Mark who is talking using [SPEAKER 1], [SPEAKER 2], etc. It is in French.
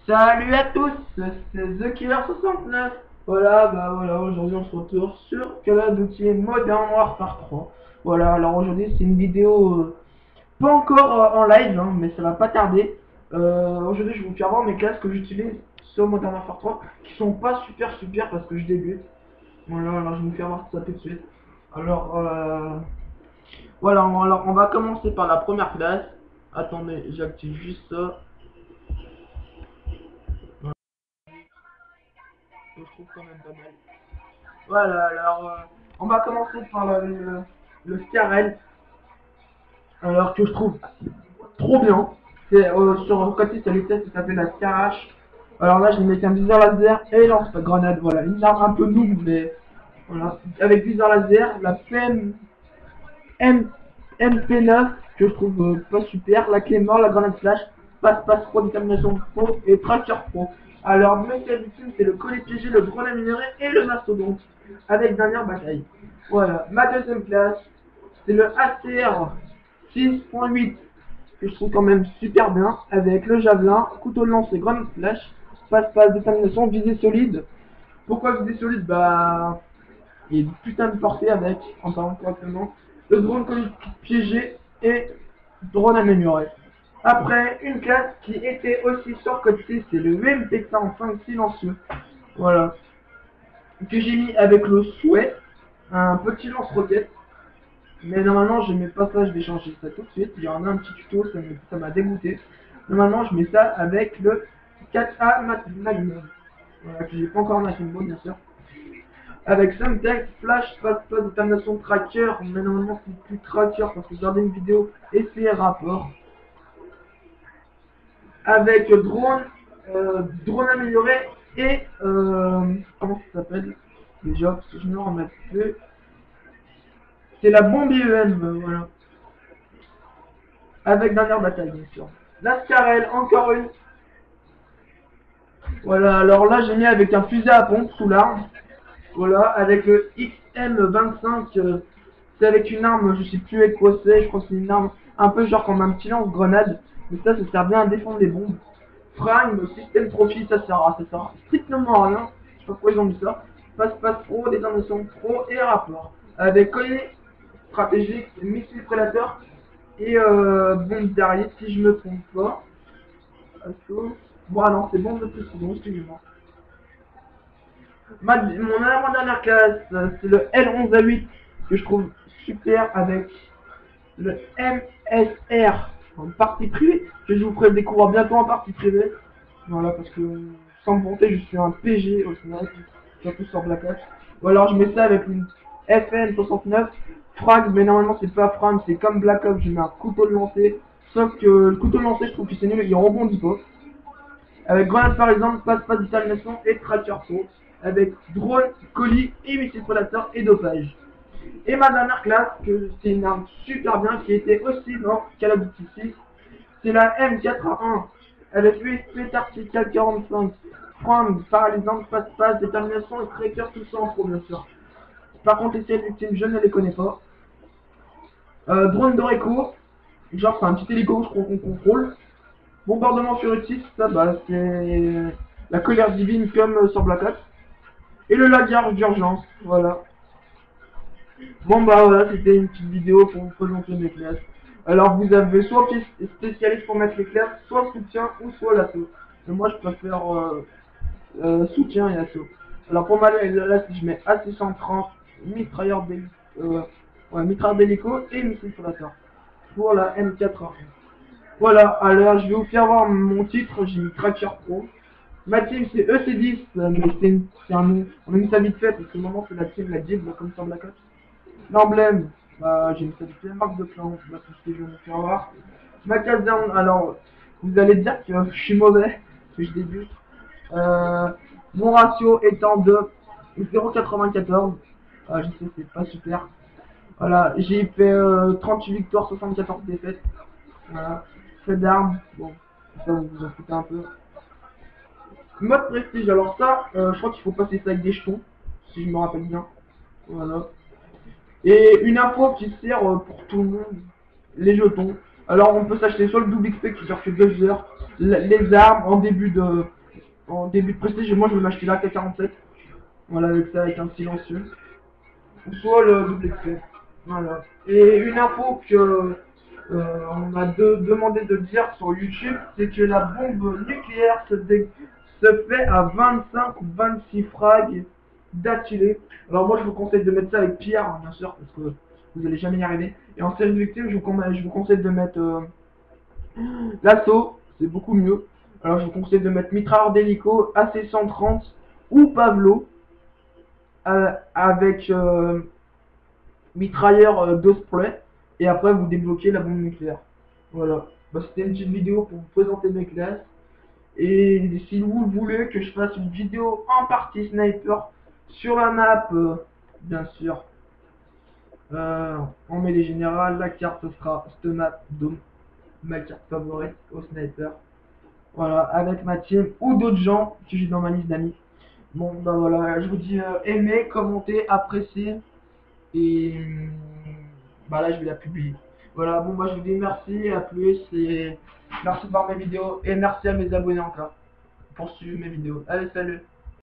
[SPEAKER 1] Salut à tous, c'est The Killer 69. Voilà, aujourd'hui on se retrouve sur Call of Duty Modern Warfare 3. Voilà, alors aujourd'hui c'est une vidéo pas encore en live, hein, mais ça va pas tarder. Aujourd'hui je vais vous faire voir mes classes que j'utilise sur Modern Warfare 3, qui sont pas super parce que je débute. Voilà, alors je vais vous faire voir ça tout de suite. Alors, alors on va commencer par la première classe. Attendez, j'active juste ça. Que je trouve quand même pas mal. Voilà, alors on va commencer par le Scarel, alors que je trouve trop bien. C'est sur le côté c'est les tests qui s'appelle la Scarache. Alors là je vais mettre un viseur laser et lance-grenade, voilà, une arme un peu noob mais voilà. Avec viseur laser, la MP9 que je trouve pas super, la clé mort, la grenade flash, passe pro, détermination pro et tracker pro. Alors mes cas victimes c'est le collet piégé, le grenade minéré et le mastodonte avec dernière bataille. Voilà, ma deuxième classe c'est le ACR 6.8 que je trouve quand même super bien avec le javelin, couteau de lance et grenade flash, passe détermination, visée solide. Pourquoi visée solide? Bah il y a une putain de portée avec, en parlant correctement. Le drone piégé et drone amélioré. Après, une classe qui était aussi surcotée, c'est le MP45 silencieux. Voilà. Que j'ai mis avec le souhait, un petit lance-roquette. Mais normalement, je mets pas ça, je vais changer ça tout de suite. Il y en a un petit tuto, ça m'a dégoûté. Normalement, je mets ça avec le 4A Magnum. Voilà, que j'ai pas encore Magnum, bien sûr. Avec Semtex, Flash, passe détermination tracker, mais normalement c'est plus tracker parce que j'ai regardé une vidéo et c'est rapport. Avec drone amélioré et comment ça s'appelle déjà parce que je me remets plus. C'est la bombe IEM, voilà. Avec dernière bataille bien sûr. La Scarel, encore une. Voilà, alors là j'ai mis avec un fusil à pompe sous l'arme. Voilà, avec le XM25, c'est avec une arme, je sais plus avec quoi c'est, je crois que c'est une arme un peu genre comme un petit lance-grenade, mais ça sert bien à défendre les bombes. Prime, système profil, ça sert strictement à rien, je sais pas pourquoi ils ont mis ça. Passe pro, détermination pro et rapport. Avec collier stratégique, missile prédateur et bombe derrière si je me trompe pas. Bon, ah non, c'est bombe de précision, excusez-moi. Mon avant-dernière classe, c'est le L11A8 que je trouve super avec le MSR en partie privée que je vous ferai découvrir bientôt en partie privée. Voilà, parce que sans me vanter, je suis un PG au final, surtout sur Black Ops. Ou alors je mets ça avec une FN69 frag, mais normalement c'est pas frag, c'est comme Black Ops, je mets un couteau de lancer. Sauf que le couteau de lancer, je trouve que c'est nul, il rebondit pas. Avec grenade par exemple, passe détermination et tracker pro. Avec drone, colis et missile prédateur et dopage. Et ma dernière classe, que c'est une arme super bien qui était aussi dans Call of Duty 6, c'est la M4A1 avec USP Tactical 45. Frame, paralysante, passe, détermination et tracker tout ça en pro bien sûr. Par contre les ciels ultimes, je ne les connais pas. Drone de réco, genre c'est un petit hélico je crois qu'on contrôle. Bombardement furtif, ça bah c'est la colère divine comme sur Black Ops. Et le lagarde d'urgence, voilà. Bon bah voilà, c'était une petite vidéo pour vous présenter mes classes. Alors vous avez soit spécialiste pour mettre les classes, soit soutien ou soit l'assaut. Et moi je préfère soutien et assaut. Alors pour ma là si je mets AC130, mitrailleur d'hélico, mitrailleur d'hélico et missile prédateur. Pour la M4. Voilà, alors je vais vous faire voir mon titre, j'ai mis Tracker Pro. Ma team c'est EC10, mais c'est un nom, on a mis ça vite fait parce que au moment c'est la team, la Div, comme sur Black Ops. L'emblème, bah, j'ai mis ça vite fait, marque de clan, bah, tout ce que je vais vous faire voir. Ma caserne, alors, vous allez dire que je suis mauvais, que je débute. Mon ratio étant de 0,94, je sais, c'est pas super. Voilà, j'ai fait 38 victoires, 74 défaites. Voilà, fait d'armes, bon, ça vous vous en foutez un peu. Mode prestige, alors ça, je crois qu'il faut passer ça avec des jetons, si je me rappelle bien. Voilà. Et une info qui sert pour tout le monde, les jetons. Alors on peut s'acheter soit le double XP qui dure que 2 heures, les armes en début de prestige, moi je vais m'acheter la AK-47. Voilà, avec ça, avec un silencieux. Ou soit le double XP. Voilà. Et une info que on m'a demandé de dire sur YouTube, c'est que la bombe nucléaire se fait à 25 ou 26 frags d'affilée. Alors moi je vous conseille de mettre ça avec Pierre, hein, bien sûr, parce que vous allez jamais y arriver. Et en série de victimes, je vous conseille de mettre l'assaut, c'est beaucoup mieux. Alors je vous conseille de mettre mitrailleur d'hélico, AC-130 ou Pavlo, avec mitrailleur d'Osprey, et après vous débloquez la bombe nucléaire. Voilà. Bah, c'était une petite vidéo pour vous présenter mes classes. Et si vous voulez que je fasse une vidéo en partie sniper sur la map, bien sûr, on met les générales, la carte ce sera cette map Dome, ma carte favorite au sniper. Voilà, avec ma team ou d'autres gens que j'ai dans ma liste d'amis. Bon, bah voilà, je vous dis aimez, commentez, appréciez. Et bah là, je vais la publier. Voilà, bon, bah je vous dis merci, à plus. Et merci de voir mes vidéos. Et merci à mes abonnés encore pour suivre mes vidéos. Allez, salut!